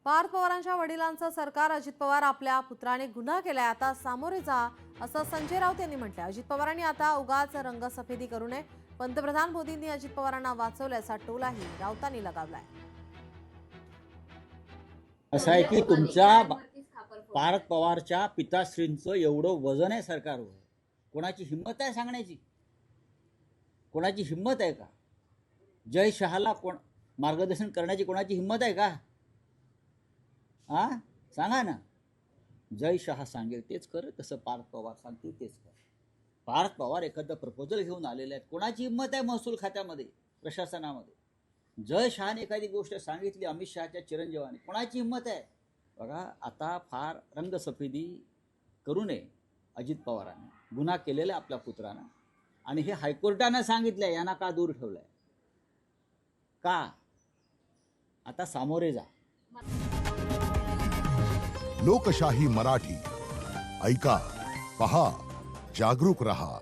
पार्थ पवारांच्या वडिलांचं सरकार, अजित पवार आपल्या पुत्राने गुन्हा केलाय, आता सामोरे जा, असं संजय राऊत यांनी म्हटलं. अजित पवारांनी आता उगाच रंगसफेदी करू नये. पंतप्रधान मोदींनी अजित पवारांना वाचवल्याचा टोलाही राऊतांनी लगावलाय. असं आहे की तुमच्या पार्थ पवारच्या पिताश्रींचं एवढं वजन आहे सरकारवर, कोणाची हिंमत आहे सांगण्याची? कोणाची हिंमत आहे का? जय शहाला कोण मार्गदर्शन करण्याची कोणाची हिंमत आहे का? सांगा ना. जय शहा सांगेल तेच कर, तसं पार्थ पवार सांगतील तेच कर. पार्थ पवार एखादं प्रपोजल घेऊन आलेले आहेत. कोणाची हिंमत आहे महसूल खात्यामध्ये, प्रशासनामध्ये? जय शहाने एखादी गोष्ट सांगितली, अमित शहाच्या चिरंजीवाने, कोणाची हिंमत आहे? बघा, आता फार रंगसफेदी करू नये अजित पवारांनी. गुन्हा केलेला आहे आपल्या पुत्रानं, आणि हे हायकोर्टानं सांगितलंय, यांना का दूर ठेवलंय का? आता सामोरे जा. लोकशाही मराठी ऐका, पहा, जागरूक रहा.